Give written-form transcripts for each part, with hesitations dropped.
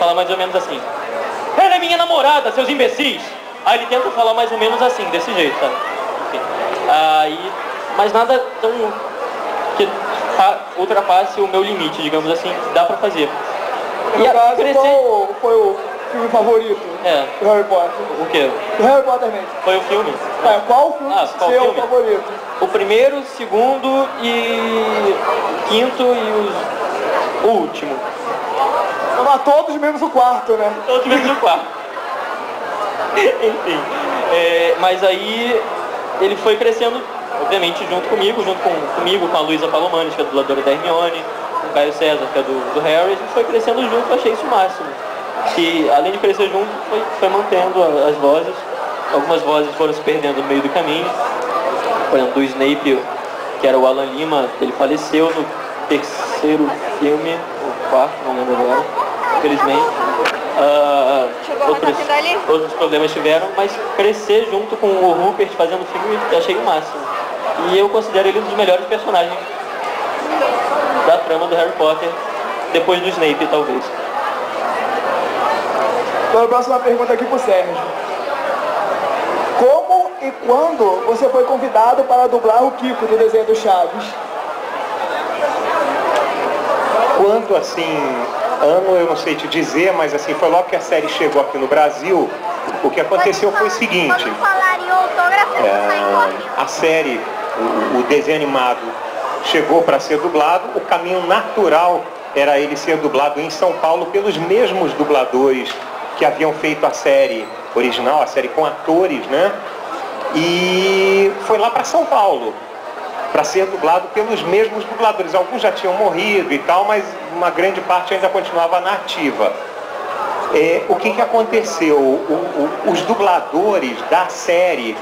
fala mais ou menos assim: ela é minha namorada, seus imbecis! Aí ele tenta falar mais ou menos assim, desse jeito, sabe? Enfim. Aí, mas nada tão que ultrapasse o meu limite, digamos assim, dá pra fazer. No caso, qual foi o filme favorito do Harry Potter? O quê? Do Harry Potter mesmo. Foi o filme? Qual o filme seu favorito? O primeiro, o segundo e o quinto e o último. Mas todos menos o quarto, né? Todos menos o quarto. Enfim. Mas aí ele foi crescendo, obviamente, junto comigo, com a Luísa Palomanes, que é a dubladora da Hermione, com o Caio César, que é do Harry. A gente foi crescendo junto, eu achei isso o máximo. Que além de crescer junto, foi mantendo as vozes. Algumas vozes foram se perdendo no meio do caminho. Por exemplo, do Snape, que era o Alan Lima, ele faleceu no terceiro filme, ou quarto, não lembro agora, infelizmente. Outros problemas tiveram, mas crescer junto com o Rupert fazendo o filme, eu achei o máximo. E eu considero ele um dos melhores personagens da trama do Harry Potter, depois do Snape, talvez. Agora a próxima pergunta aqui pro Sérgio. Como e quando você foi convidado para dublar o Kiko do desenho do Chaves? Quando, assim, ano eu não sei te dizer, mas assim, foi logo que a série chegou aqui no Brasil, o que aconteceu foi o seguinte: a série, o desenho animado, chegou para ser dublado, o caminho natural era ele ser dublado em São Paulo pelos mesmos dubladores que haviam feito a série original, a série com atores, né? E foi lá para São Paulo, para ser dublado pelos mesmos dubladores. Alguns já tinham morrido e tal, mas uma grande parte ainda continuava na ativa. O que aconteceu? Os dubladores da série,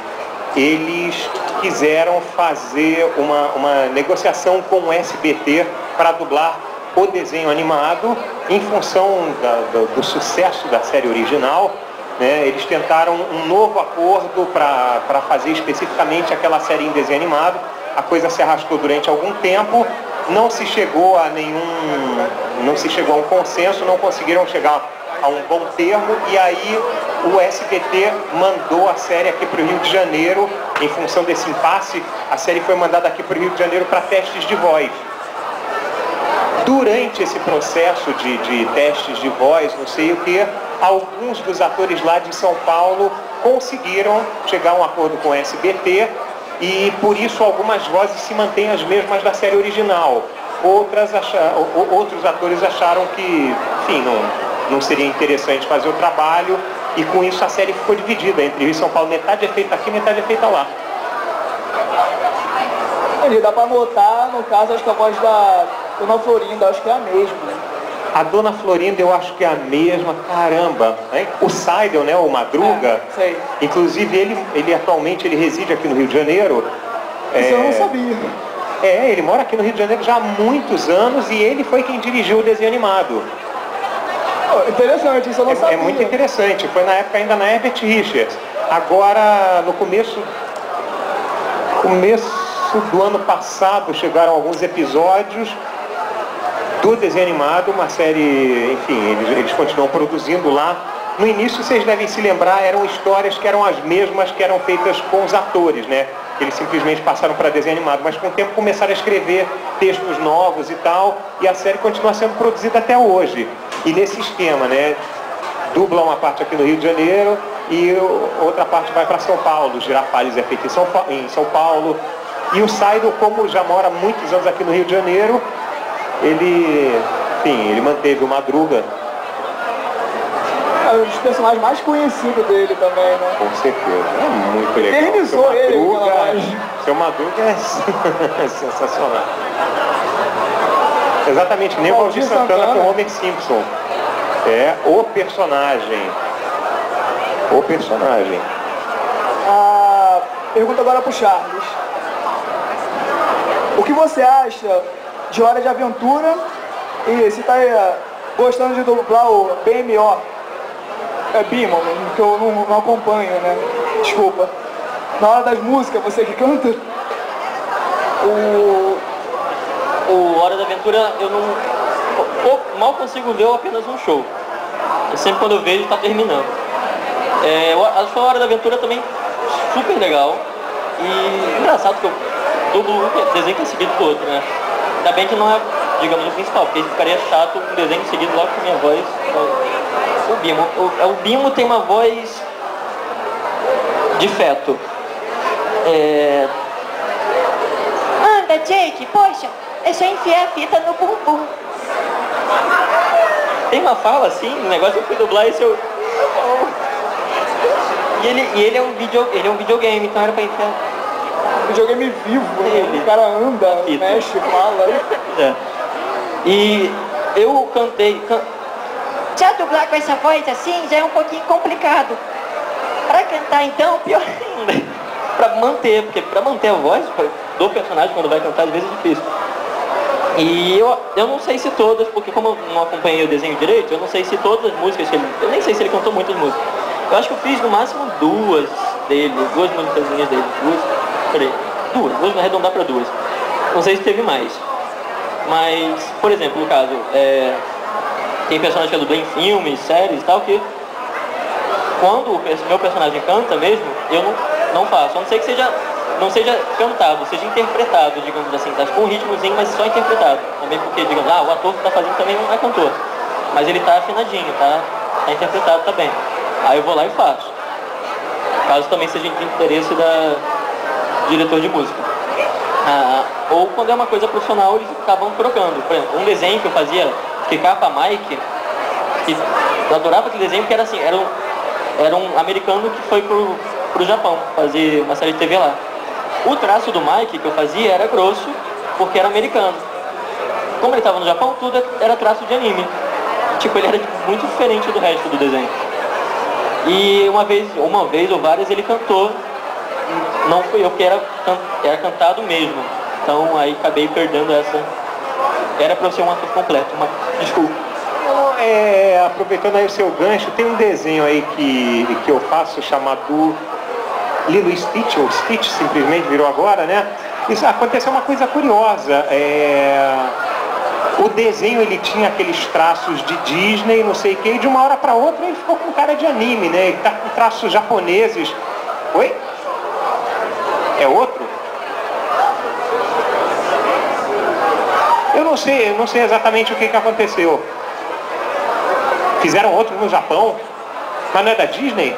eles quiseram fazer uma negociação com o SBT para dublar o desenho animado em função do sucesso da série original, né? Eles tentaram um novo acordo para fazer especificamente aquela série em desenho animado. A coisa se arrastou durante algum tempo, não se chegou a um consenso, não conseguiram chegar a um bom termo, e aí o SBT mandou a série aqui para o Rio de Janeiro. Em função desse impasse, a série foi mandada aqui para o Rio de Janeiro para testes de voz. Durante esse processo de testes de voz, não sei o que, alguns dos atores lá de São Paulo conseguiram chegar a um acordo com o SBT, e por isso algumas vozes se mantêm as mesmas da série original. Outros atores acharam que, enfim, não seria interessante fazer o trabalho, e com isso a série ficou dividida entre Rio e São Paulo. Metade é feita aqui, metade é feita lá. Dá pra notar, no caso, acho que a voz da Dona Florinda, acho que é a mesma, né? A Dona Florinda eu acho que é a mesma, caramba, hein? O Seidel, né, o Madruga, sei. Inclusive ele atualmente reside aqui no Rio de Janeiro. Isso eu não sabia. Ele mora aqui no Rio de Janeiro já há muitos anos, e ele foi quem dirigiu o desenho animado. Interessante, isso eu não sabia. É muito interessante, foi na época ainda na Herbert Richards. Agora, no começo do ano passado, chegaram alguns episódios do desenho animado, uma série, enfim, eles continuam produzindo lá. No início, vocês devem se lembrar, eram histórias que eram as mesmas que eram feitas com os atores, né? Eles simplesmente passaram para desenho animado, mas com o tempo começaram a escrever textos novos e tal, e a série continua sendo produzida até hoje. E nesse esquema, né? Dubla uma parte aqui no Rio de Janeiro e outra parte vai para São Paulo. O Girafales é feito em São Paulo. E o Seidel, como já mora há muitos anos aqui no Rio de Janeiro, ele manteve o Madruga. É um dos personagens mais conhecidos dele também, né? Com certeza, é muito legal. Eternizou ele. Seu Madruga é sensacional. Exatamente, nem o Valdir Santana com o Homer Simpson. É o personagem. O personagem. Pergunta agora pro Charles. O que você acha de Hora de Aventura? E se tá gostando de dublar o BMO? É Bimon, que eu não acompanho, né? Desculpa. Na hora das músicas, você que canta? O Hora da Aventura eu mal consigo ver apenas um show. sempre quando eu vejo, tá terminando. Acho que a Hora da Aventura também super legal. E engraçado que eu dublo um desenho que é seguido do outro, né? Ainda bem que não é, digamos, o principal, porque ficaria chato um desenho seguido logo com a minha voz. O Bimo. O Bimo tem uma voz de feto. Anda, Jake, poxa, é só enfiar a fita no bumbum. Tem uma fala assim, o negócio eu fui dublar esse eu... E ele é um videogame, então era pra enfiar. Videogame vivo, né? O cara anda, mexe, fala. E eu cantei. Já dublar com essa voz assim já é um pouquinho complicado. Pra cantar então, pior ainda. Porque pra manter a voz do personagem quando vai cantar, às vezes é difícil. E eu não sei se todas, porque como eu não acompanhei o desenho direito, eu não sei se todas as músicas que ele... Eu nem sei se ele cantou muitas músicas. Eu acho que eu fiz no máximo duas músicas dele. Duas, vou arredondar pra duas. Não sei se teve mais. Mas, por exemplo, no caso, tem personagem que eu dublei em filmes, séries e tal, que quando o meu personagem canta mesmo, eu não faço. A não ser que não seja cantado, seja interpretado, digamos assim, tá com um ritmozinho, mas só interpretado. Também porque, digamos, o ator que tá fazendo também não é cantor. Mas ele tá afinadinho, tá interpretado, tá bem. Aí eu vou lá e faço. Caso também seja de interesse da diretor de música. Ou quando é uma coisa profissional, eles acabam trocando. Por exemplo, um desenho que eu fazia, que capa Mike, que eu adorava aquele desenho porque era assim, era um americano que foi pro Japão fazer uma série de TV lá. O traço do Mike que eu fazia era grosso, porque era americano. Como ele estava no Japão, tudo era traço de anime. Tipo, ele era muito diferente do resto do desenho. E uma vez ou várias ele cantou. Não fui eu, que era cantado mesmo. Então aí acabei perdendo essa. Era pra eu ser um ator completo, mas desculpa. Aproveitando aí o seu gancho, tem um desenho aí que eu faço chamado Lilo e Stitch, ou Stitch simplesmente virou agora, né? Isso aconteceu uma coisa curiosa. O desenho ele tinha aqueles traços de Disney, não sei o que, e de uma hora para outra ele ficou com cara de anime, né? Ele tá com traços japoneses. Oi? É outro? Eu não sei exatamente o que aconteceu. Fizeram outro no Japão, mas não é da Disney?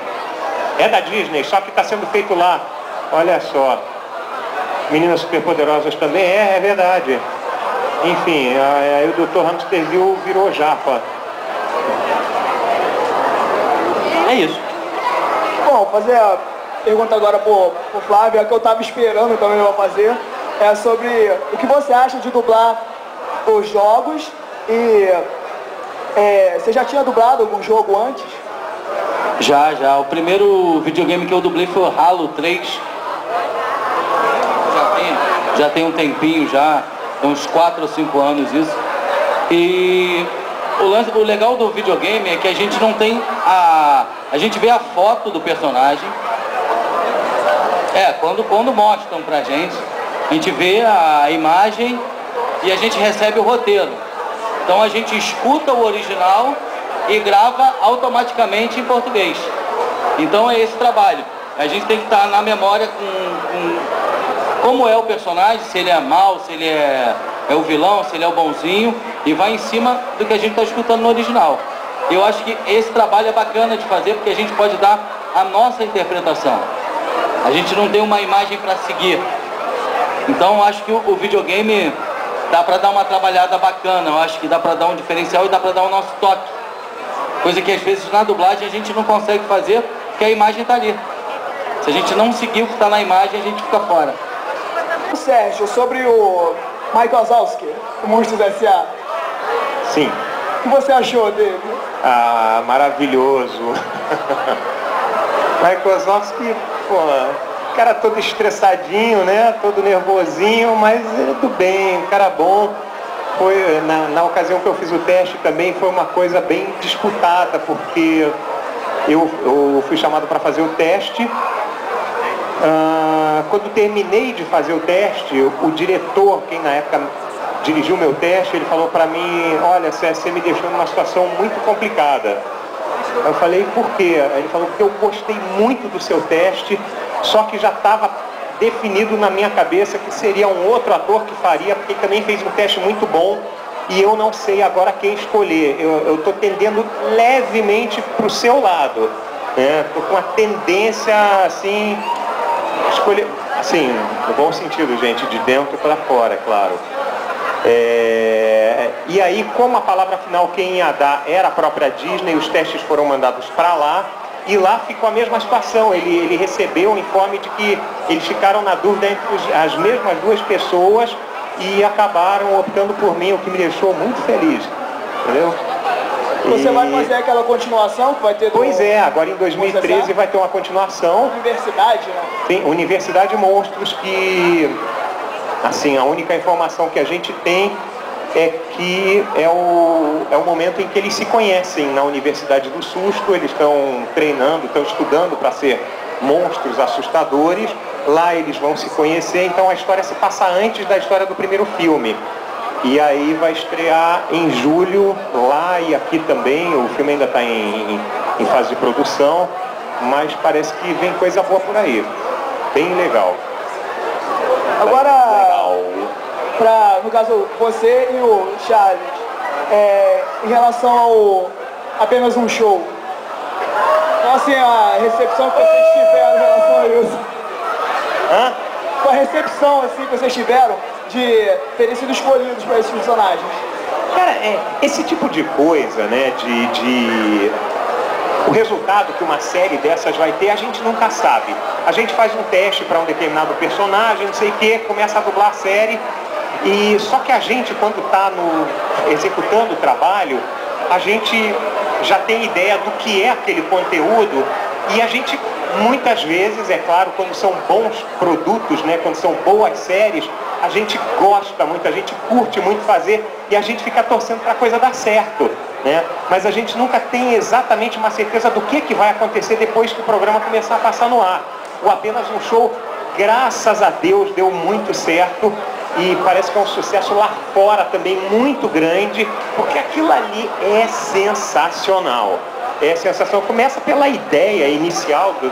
É da Disney, só que está sendo feito lá. Olha só. Meninas Superpoderosas também, é verdade. Enfim, aí o Dr. Hamsterville virou japa. É isso. Bom, fazer a pergunta agora pro Flávio, a que eu tava esperando também eu vou fazer, é sobre o que você acha de dublar os jogos e você já tinha dublado algum jogo antes? Já. O primeiro videogame que eu dublei foi o Halo 3. Já tem um tempinho já, uns 4 ou 5 anos isso. E o legal do videogame é que a gente não tem a gente vê a foto do personagem. Quando mostram pra gente, a gente vê a imagem e a gente recebe o roteiro. Então a gente escuta o original e grava automaticamente em português. Então é esse trabalho. A gente tem que estar na memória com como é o personagem, se ele é mau, se ele é o vilão, se ele é o bonzinho, e vai em cima do que a gente está escutando no original. Eu acho que esse trabalho é bacana de fazer porque a gente pode dar a nossa interpretação. A gente não tem uma imagem para seguir. Então eu acho que o videogame dá para dar uma trabalhada bacana, eu acho que dá para dar um diferencial e dá para dar o nosso toque. Coisa que às vezes na dublagem a gente não consegue fazer porque a imagem está ali. Se a gente não seguir o que está na imagem, a gente fica fora. Sérgio, sobre o Mike Wazowski, o Monstros S.A. Sim. O que você achou dele? Maravilhoso. Mike Wazowski, cara todo estressadinho, né? Todo nervosinho, mas é do bem, um cara bom. Foi, na ocasião que eu fiz o teste também, foi uma coisa bem disputada, porque eu fui chamado para fazer o teste. Quando terminei de fazer o teste, o diretor, quem na época dirigiu o meu teste, ele falou para mim: olha, você me deixou numa situação muito complicada. Eu falei, por quê? Ele falou, porque eu gostei muito do seu teste, só que já estava definido na minha cabeça que seria um outro ator que faria, porque também fez um teste muito bom e eu não sei agora quem escolher. Eu estou tendendo levemente para o seu lado, né? Estou com uma tendência, assim, escolher, assim, no bom sentido, gente, de dentro para fora, é claro. E aí, como a palavra final quem ia dar era a própria Disney, os testes foram mandados para lá, e lá ficou a mesma situação. Ele recebeu o informe de que eles ficaram na dúvida entre as mesmas duas pessoas e acabaram optando por mim, o que me deixou muito feliz, entendeu? Você vai fazer aquela continuação que vai ter... Pois é, agora em 2013 vai ter uma continuação. Universidade, né? Tem Universidade Monstros, que, assim, a única informação que a gente tem é que é o momento em que eles se conhecem na Universidade do Susto. Eles estão treinando, estão estudando para ser monstros assustadores. Lá eles vão se conhecer, então a história se passa antes da história do primeiro filme. E aí vai estrear em julho, lá e aqui também. O filme ainda está em fase de produção, mas parece que vem coisa boa por aí. Bem legal. Agora, no caso, você e o Charles, em relação ao apenas um show, qual assim a recepção que vocês tiveram em relação a isso? Hã? Qual a recepção assim, que vocês tiveram de terem sido escolhidos para esses personagens? Cara, esse tipo de coisa, né, o resultado que uma série dessas vai ter, a gente nunca sabe. A gente faz um teste para um determinado personagem, não sei o que, começa a dublar a série, e só que a gente, quando está executando o trabalho, a gente já tem ideia do que é aquele conteúdo, e a gente, muitas vezes, é claro, quando são bons produtos, né, quando são boas séries, a gente gosta muito, a gente curte muito fazer, e a gente fica torcendo para a coisa dar certo, né? Mas a gente nunca tem exatamente uma certeza do que vai acontecer depois que o programa começar a passar no ar. O Apenas um Show, graças a Deus, deu muito certo, e parece que é um sucesso lá fora também muito grande, porque aquilo ali é sensacional. É sensacional. Começa pela ideia inicial do